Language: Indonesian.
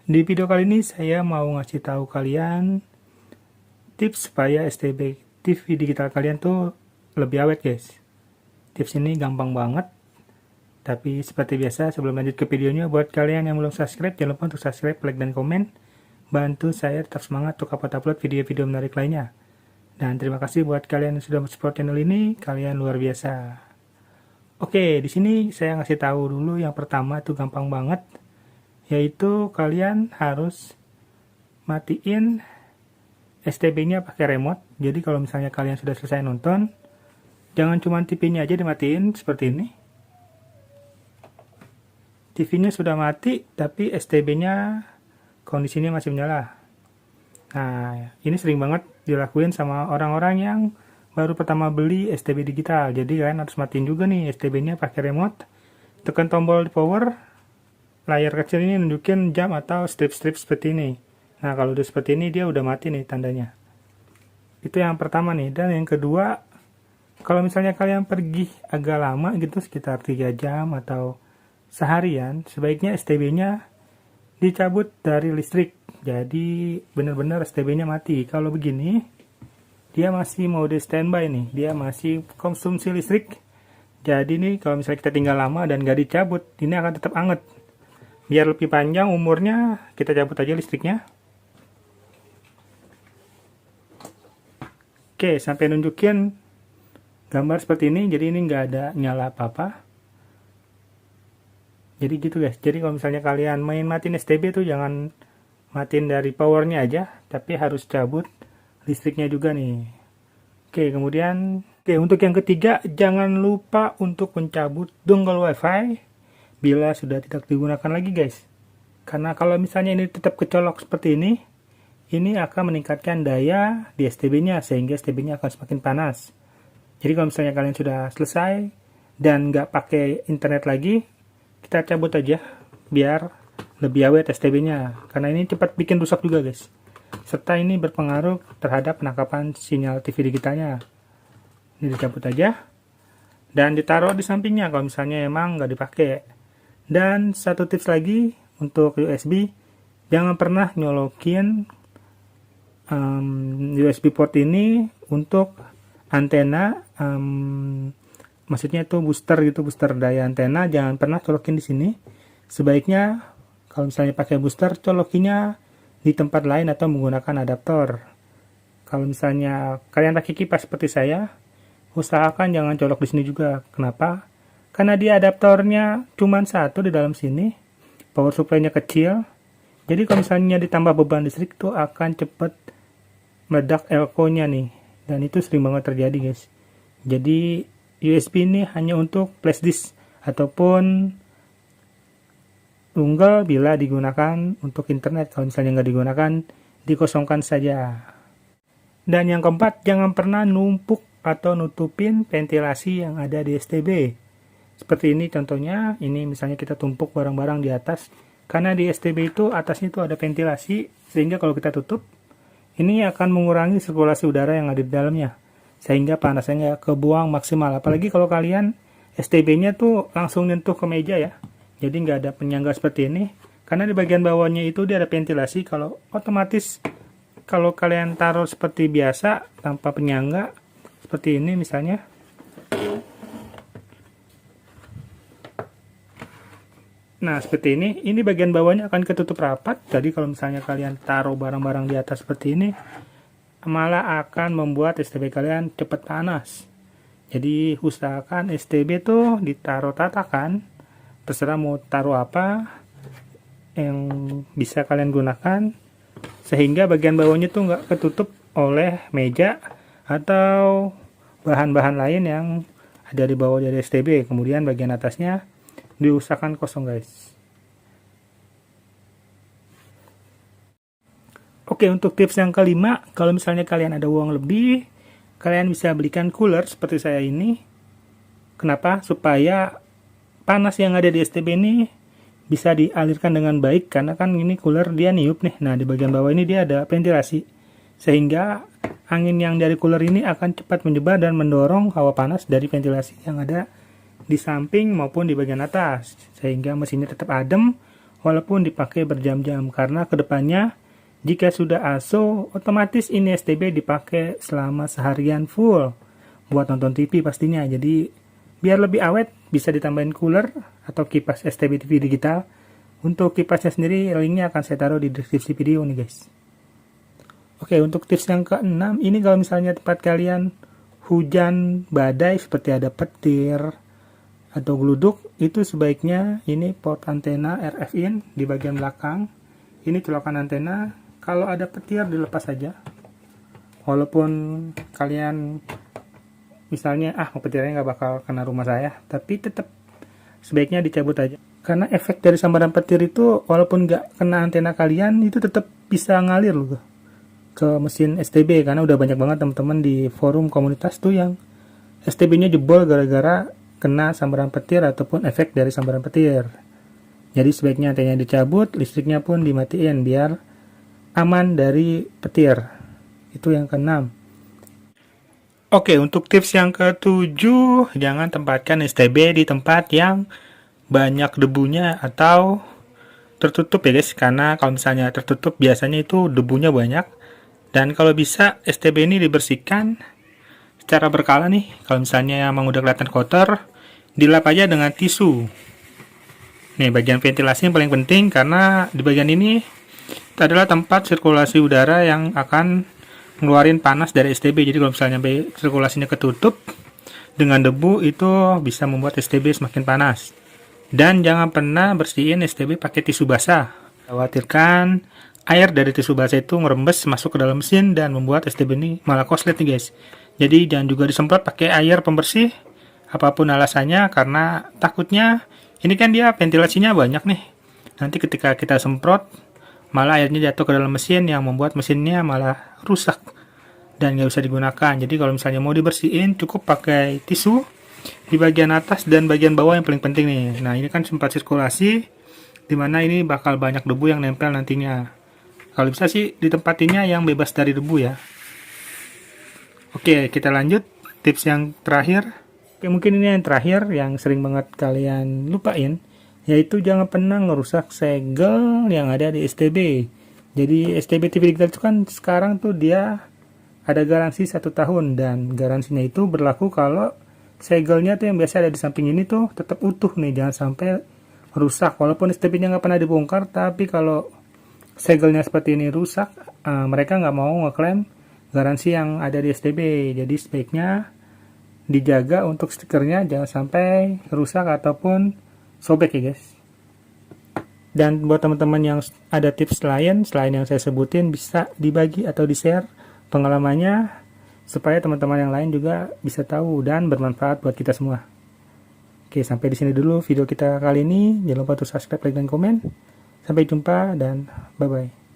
Di video kali ini saya mau ngasih tahu kalian tips supaya STB TV digital kalian tuh lebih awet guys. Tips ini gampang banget. Tapi seperti biasa sebelum lanjut ke videonya, buat kalian yang belum subscribe jangan lupa untuk subscribe, like, dan komen. Bantu saya tetap semangat untuk upload video-video menarik lainnya. Dan terima kasih buat kalian yang sudah support channel ini, kalian luar biasa. Oke, di sini saya ngasih tahu dulu yang pertama tuh gampang banget. Yaitu kalian harus matiin STB-nya pakai remote. Jadi kalau misalnya kalian sudah selesai nonton, jangan cuma TV-nya aja dimatiin seperti ini. TV-nya sudah mati, tapi STB-nya kondisinya masih menyala. Nah, ini sering banget dilakuin sama orang-orang yang baru pertama beli STB digital. Jadi kalian harus matiin juga nih STB-nya pakai remote. Tekan tombol power. Layar kecil ini nunjukin jam atau strip-strip seperti ini. Nah, kalau udah seperti ini dia udah mati nih tandanya. Itu yang pertama nih. Dan yang kedua, kalau misalnya kalian pergi agak lama gitu, sekitar 3 jam atau seharian, sebaiknya STB-nya dicabut dari listrik. Jadi benar-benar STB-nya mati. Kalau begini, dia masih mode standby nih. Dia masih konsumsi listrik. Jadi nih kalau misalnya kita tinggal lama dan nggak dicabut, ini akan tetap anget. Biar lebih panjang umurnya, kita cabut aja listriknya. Oke, sampai nunjukin gambar seperti ini. Jadi ini nggak ada nyala apa-apa. Jadi gitu guys. Jadi kalau misalnya kalian main matiin STB tuh jangan matiin dari powernya aja, tapi harus cabut listriknya juga nih. Oke, kemudian untuk yang ketiga, jangan lupa untuk mencabut dongle WiFi bila sudah tidak digunakan lagi guys. Karena kalau misalnya ini tetap kecolok seperti ini akan meningkatkan daya di STB-nya sehingga STB-nya akan semakin panas. Jadi kalau misalnya kalian sudah selesai dan nggak pakai internet lagi, kita cabut aja biar lebih awet STB-nya. Karena ini cepat bikin rusak juga guys. Serta ini berpengaruh terhadap penangkapan sinyal TV digitalnya. Ini dicabut aja dan ditaruh di sampingnya kalau misalnya emang nggak dipakai. Dan satu tips lagi untuk USB, jangan pernah nyolokin USB port ini untuk antena, maksudnya itu booster gitu, booster daya antena, jangan pernah colokin di sini. Sebaiknya kalau misalnya pakai booster, colokinya di tempat lain atau menggunakan adaptor. Kalau misalnya kalian pakai kipas seperti saya, usahakan jangan colok di sini juga. Kenapa? Karena dia adaptornya cuma satu di dalam sini, power supply-nya kecil. Jadi kalau misalnya ditambah beban listrik itu akan cepat meledak elko-nya nih. Dan itu sering banget terjadi guys. Jadi USB ini hanya untuk flash disk ataupun dongle bila digunakan untuk internet. Kalau misalnya nggak digunakan, dikosongkan saja. Dan yang keempat, jangan pernah numpuk atau nutupin ventilasi yang ada di STB. Seperti ini contohnya, ini misalnya kita tumpuk barang-barang di atas. Karena di STB itu atasnya itu ada ventilasi, sehingga kalau kita tutup, ini akan mengurangi sirkulasi udara yang ada di dalamnya. Sehingga panasnya kebuang maksimal. Apalagi kalau kalian STB-nya tuh langsung nyentuh ke meja ya. Jadi nggak ada penyangga seperti ini. Karena di bagian bawahnya itu dia ada ventilasi. Kalau otomatis, kalau kalian taruh seperti biasa, tanpa penyangga, seperti ini misalnya. Nah, seperti ini bagian bawahnya akan ketutup rapat. Jadi kalau misalnya kalian taruh barang-barang di atas seperti ini, malah akan membuat STB kalian cepat panas. Jadi usahakan STB tuh ditaruh tatakan, terserah mau taruh apa yang bisa kalian gunakan, sehingga bagian bawahnya tuh nggak ketutup oleh meja atau bahan-bahan lain yang ada di bawah dari STB. Kemudian bagian atasnya diusahakan kosong guys. Oke, untuk tips yang kelima, kalau misalnya kalian ada uang lebih, kalian bisa belikan cooler seperti saya ini. Kenapa? Supaya panas yang ada di STB ini bisa dialirkan dengan baik, karena kan ini cooler dia niup nih. Nah, di bagian bawah ini dia ada ventilasi, sehingga angin yang dari cooler ini akan cepat menyebar dan mendorong hawa panas dari ventilasi yang ada di samping maupun di bagian atas, sehingga mesinnya tetap adem walaupun dipakai berjam-jam, karena kedepannya jika sudah ASO, otomatis ini STB dipakai selama seharian full buat nonton TV pastinya. Jadi biar lebih awet bisa ditambahin cooler atau kipas STB TV digital. Untuk kipasnya sendiri linknya akan saya taruh di deskripsi video nih guys. Oke, untuk tips yang keenam, ini kalau misalnya tempat kalian hujan badai seperti ada petir atau geluduk, itu sebaiknya ini port antena RF in di bagian belakang. Ini colokan antena, kalau ada petir dilepas saja. Walaupun kalian misalnya petirnya nggak bakal kena rumah saya, tapi tetap sebaiknya dicabut aja. Karena efek dari sambaran petir itu walaupun nggak kena antena kalian, itu tetap bisa ngalir loh ke mesin STB. Karena udah banyak banget teman-teman di forum komunitas tuh yang STB-nya jebol gara-gara kena sambaran petir ataupun efek dari sambaran petir. Jadi sebaiknya antenanya dicabut, listriknya pun dimatiin biar aman dari petir. Itu yang keenam. Oke, untuk tips yang ketujuh, jangan tempatkan STB di tempat yang banyak debunya atau tertutup ya guys. Karena kalau misalnya tertutup biasanya itu debunya banyak. Dan kalau bisa STB ini dibersihkan secara berkala nih. Kalau misalnya emang udah kelihatan kotor, dilap aja dengan tisu. Nih, bagian ventilasi yang paling penting karena di bagian ini itu adalah tempat sirkulasi udara yang akan ngeluarin panas dari STB. Jadi kalau misalnya sirkulasinya ketutup dengan debu, itu bisa membuat STB semakin panas. Dan jangan pernah bersihin STB pakai tisu basah. Khawatirkan air dari tisu basah itu ngerembes masuk ke dalam mesin dan membuat STB ini malah koslet nih guys. Jadi jangan juga disemprot pakai air pembersih apapun alasannya, karena takutnya ini kan dia ventilasinya banyak nih. Nanti ketika kita semprot malah airnya jatuh ke dalam mesin yang membuat mesinnya malah rusak dan nggak bisa digunakan. Jadi kalau misalnya mau dibersihin cukup pakai tisu di bagian atas dan bagian bawah yang paling penting nih. Nah, ini kan sempat sirkulasi dimana ini bakal banyak debu yang nempel nantinya. Kalau bisa sih ditempatinnya yang bebas dari debu ya. Oke, kita lanjut tips yang terakhir. Oke, mungkin ini yang terakhir yang sering banget kalian lupain, yaitu jangan pernah ngerusak segel yang ada di STB. Jadi STB TV digital itu kan sekarang tuh dia ada garansi 1 tahun, dan garansinya itu berlaku kalau segelnya tuh yang biasa ada di samping ini tuh tetap utuh nih, jangan sampai rusak. Walaupun STB-nya nggak pernah dibongkar, tapi kalau segelnya seperti ini rusak, mereka nggak mau ngeklaim garansi yang ada di STB. Jadi sebaiknya dijaga untuk stikernya jangan sampai rusak ataupun sobek ya guys. Dan buat teman-teman yang ada tips lain selain yang saya sebutin, bisa dibagi atau di-share pengalamannya supaya teman-teman yang lain juga bisa tahu dan bermanfaat buat kita semua. Oke, sampai di sini dulu video kita kali ini. Jangan lupa untuk subscribe, like, dan komen. Sampai jumpa dan bye-bye.